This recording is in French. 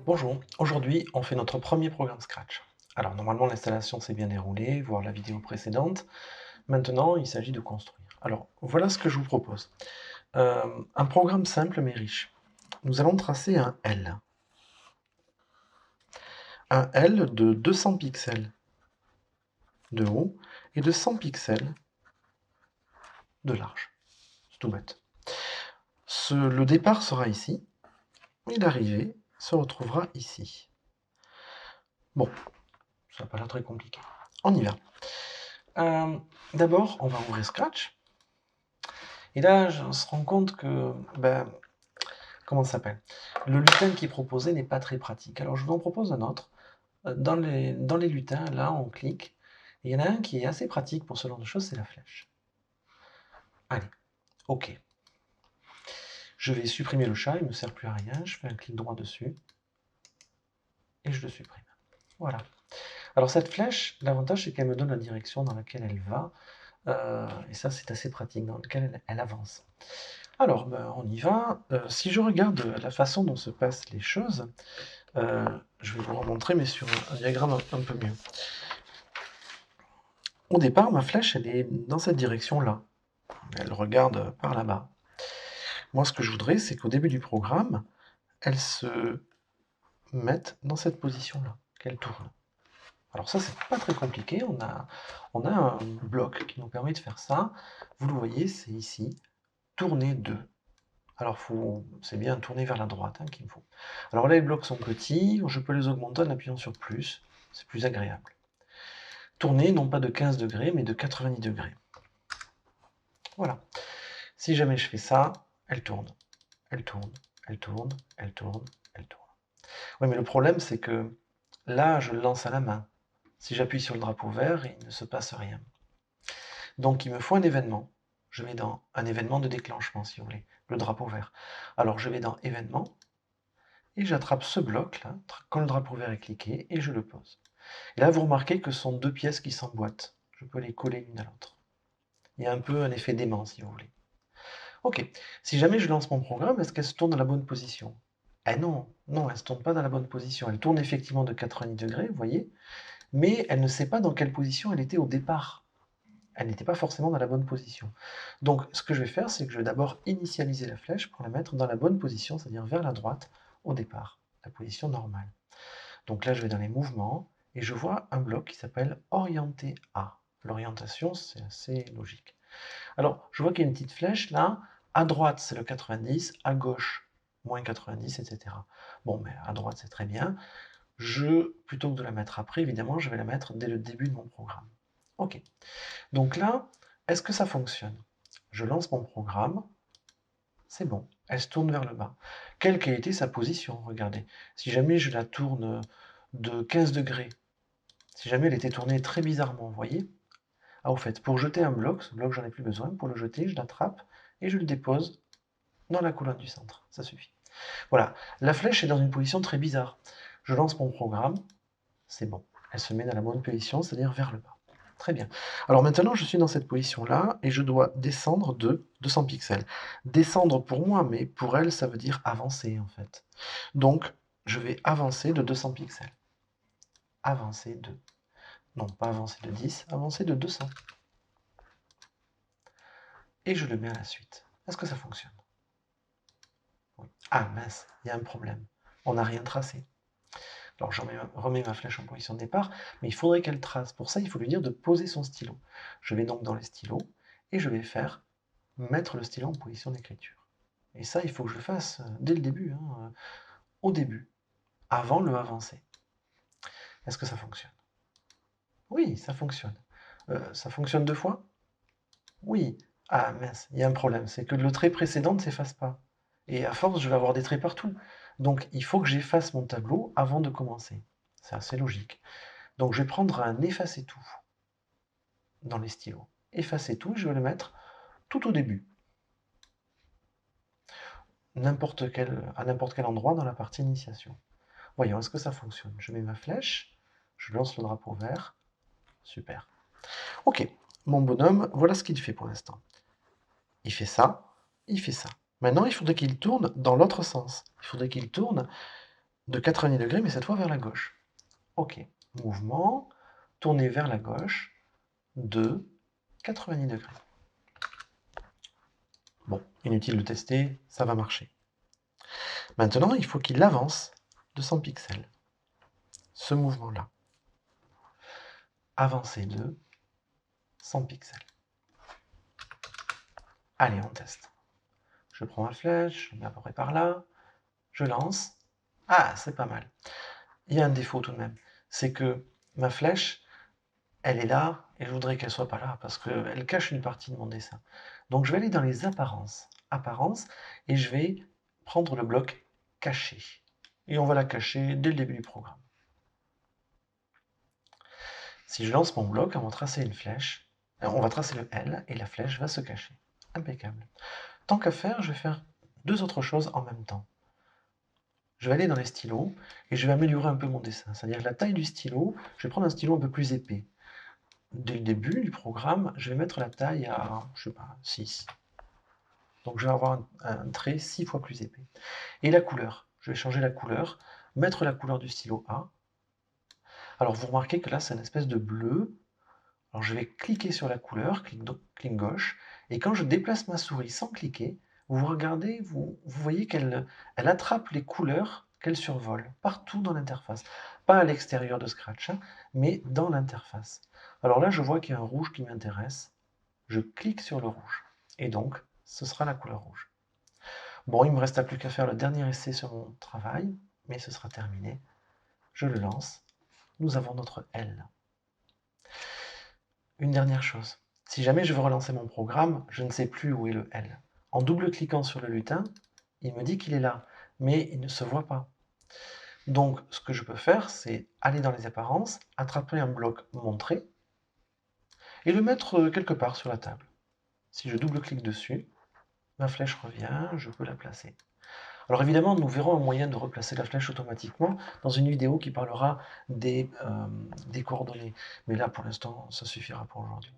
Bonjour, aujourd'hui on fait notre premier programme Scratch. Alors normalement l'installation s'est bien déroulée, voir la vidéo précédente. Maintenant il s'agit de construire. Alors voilà ce que je vous propose. Un programme simple mais riche. Nous allons tracer un L. Un L de 200 pixels de haut et de 100 pixels de large. C'est tout bête. Le départ sera ici et l'arrivée se retrouvera ici. Bon, ça n'a pas l'air très compliqué. On y va. D'abord, on va ouvrir Scratch. Et là, on se rend compte que, comment ça s'appelle? Le lutin qui est proposé n'est pas très pratique. Alors, je vous en propose un autre. Dans les lutins, là, on clique. Et il y en a un qui est assez pratique pour ce genre de choses, c'est la flèche. Allez, OK. Je vais supprimer le chat, il ne me sert plus à rien. Je fais un clic droit dessus. Et je le supprime. Voilà. Alors, cette flèche, l'avantage, c'est qu'elle me donne la direction dans laquelle elle va. Et ça, c'est assez pratique, dans laquelle elle avance. Alors, on y va. Si je regarde la façon dont se passent les choses, je vais vous remontrer, mais sur un diagramme un peu mieux. Au départ, ma flèche, elle est dans cette direction-là. Elle regarde par là-bas. Moi, ce que je voudrais, c'est qu'au début du programme, elle se mette dans cette position-là, qu'elle tourne. Alors ça, c'est pas très compliqué. On a un bloc qui nous permet de faire ça. Vous le voyez, c'est ici, tourner 2. Alors, c'est bien tourner vers la droite qu'il me faut. Alors là, les blocs sont petits, je peux les augmenter en appuyant sur plus, c'est plus agréable. Tourner, non pas de 15 degrés, mais de 90 degrés. Voilà. Si jamais je fais ça, elle tourne, elle tourne, elle tourne, elle tourne, elle tourne. Oui, mais le problème, c'est que là, je le lance à la main. Si j'appuie sur le drapeau vert, il ne se passe rien. Donc, il me faut un événement. Je vais dans un événement de déclenchement, si vous voulez, le drapeau vert. Alors, je vais dans événement, et j'attrape ce bloc-là, quand le drapeau vert est cliqué, et je le pose. Et là, vous remarquez que ce sont deux pièces qui s'emboîtent. Je peux les coller l'une à l'autre. Il y a un peu un effet d'aimant, si vous voulez. Ok, si jamais je lance mon programme, est-ce qu'elle se tourne dans la bonne position? Eh non, non, elle ne se tourne pas dans la bonne position. Elle tourne effectivement de 90 degrés, vous voyez, mais elle ne sait pas dans quelle position elle était au départ. Elle n'était pas forcément dans la bonne position. Donc, ce que je vais faire, c'est que je vais d'abord initialiser la flèche pour la mettre dans la bonne position, c'est-à-dire vers la droite, au départ, la position normale. Donc là, je vais dans les mouvements, et je vois un bloc qui s'appelle Orienter A. L'orientation, c'est assez logique. Alors, je vois qu'il y a une petite flèche là. À droite, c'est le 90, à gauche, moins 90, etc. Bon, mais à droite, c'est très bien. Plutôt que de la mettre après, évidemment, je vais la mettre dès le début de mon programme. Ok. Donc là, est-ce que ça fonctionne? Je lance mon programme. C'est bon. Elle se tourne vers le bas. Quelle qu'a été sa position? Regardez. Si jamais je la tourne de 15 degrés, si jamais elle était tournée très bizarrement, vous voyez? Ah, au fait, pour jeter un bloc, ce bloc j'en ai plus besoin, pour le jeter, je l'attrape et je le dépose dans la colonne du centre. Ça suffit. Voilà, la flèche est dans une position très bizarre. Je lance mon programme, c'est bon. Elle se met dans la bonne position, c'est-à-dire vers le bas. Très bien. Alors maintenant, je suis dans cette position-là et je dois descendre de 200 pixels. Descendre pour moi, mais pour elle, ça veut dire avancer en fait. Donc, je vais avancer de 200 pixels. Avancer de... Non, pas avancer de 10, avancer de 200. Et je le mets à la suite. Est-ce que ça fonctionne? Oui. Ah mince, il y a un problème. On n'a rien tracé. Alors je remets ma flèche en position de départ, mais il faudrait qu'elle trace. Pour ça, il faut lui dire de poser son stylo. Je vais donc dans les stylos, et je vais faire mettre le stylo en position d'écriture. Et ça, il faut que je le fasse dès le début, au début, avant le avancer. Est-ce que ça fonctionne? Oui, ça fonctionne. Ça fonctionne deux fois? Oui. Ah mince, il y a un problème, c'est que le trait précédent ne s'efface pas. Et à force, je vais avoir des traits partout. Donc il faut que j'efface mon tableau avant de commencer. C'est assez logique. Donc je vais prendre un effacer tout dans les stylos. Effacer tout, je vais le mettre tout au début. À n'importe quel endroit dans la partie initiation. Voyons, est-ce que ça fonctionne? Je mets ma flèche, je lance le drapeau vert. Super. Ok, mon bonhomme, voilà ce qu'il fait pour l'instant. Il fait ça, il fait ça. Maintenant, il faudrait qu'il tourne dans l'autre sens. Il faudrait qu'il tourne de 90 degrés, mais cette fois vers la gauche. OK. Mouvement, tourner vers la gauche de 90 degrés. Bon, inutile de tester, ça va marcher. Maintenant, il faut qu'il avance de 100 pixels. Ce mouvement-là. Avancer de 100 pixels. Allez, on teste. Je prends ma flèche, je mets à peu près par là, je lance. Ah, c'est pas mal. Il y a un défaut tout de même, c'est que ma flèche, elle est là, et je voudrais qu'elle soit pas là, parce qu'elle cache une partie de mon dessin. Donc je vais aller dans les apparences, et je vais prendre le bloc caché. Et on va la cacher dès le début du programme. Si je lance mon bloc, on va tracer une flèche, on va tracer le L, et la flèche va se cacher. Impeccable. Tant qu'à faire, je vais faire deux autres choses en même temps. Je vais aller dans les stylos, et je vais améliorer un peu mon dessin. C'est-à-dire la taille du stylo, je vais prendre un stylo un peu plus épais. Dès le début du programme, je vais mettre la taille à, je sais pas, 6. Donc je vais avoir un trait 6 fois plus épais. Et la couleur, je vais changer la couleur, mettre la couleur du stylo A. Alors vous remarquez que là c'est une espèce de bleu. Alors je vais cliquer sur la couleur, clic gauche, et quand je déplace ma souris sans cliquer, vous regardez, vous voyez qu'elle attrape les couleurs qu'elle survole, partout dans l'interface. Pas à l'extérieur de Scratch, hein, mais dans l'interface. Alors là, je vois qu'il y a un rouge qui m'intéresse. Je clique sur le rouge. Et donc, ce sera la couleur rouge. Bon, il ne me reste plus qu'à faire le dernier essai sur mon travail, mais ce sera terminé. Je le lance. Nous avons notre L. Une dernière chose. Si jamais je veux relancer mon programme, je ne sais plus où est le L. En double-cliquant sur le lutin, il me dit qu'il est là, mais il ne se voit pas. Donc, ce que je peux faire, c'est aller dans les apparences, attraper un bloc montré, et le mettre quelque part sur la table. Si je double-clique dessus, ma flèche revient, je peux la placer. Alors évidemment, nous verrons un moyen de replacer la flèche automatiquement dans une vidéo qui parlera des coordonnées. Mais là, pour l'instant, ça suffira pour aujourd'hui.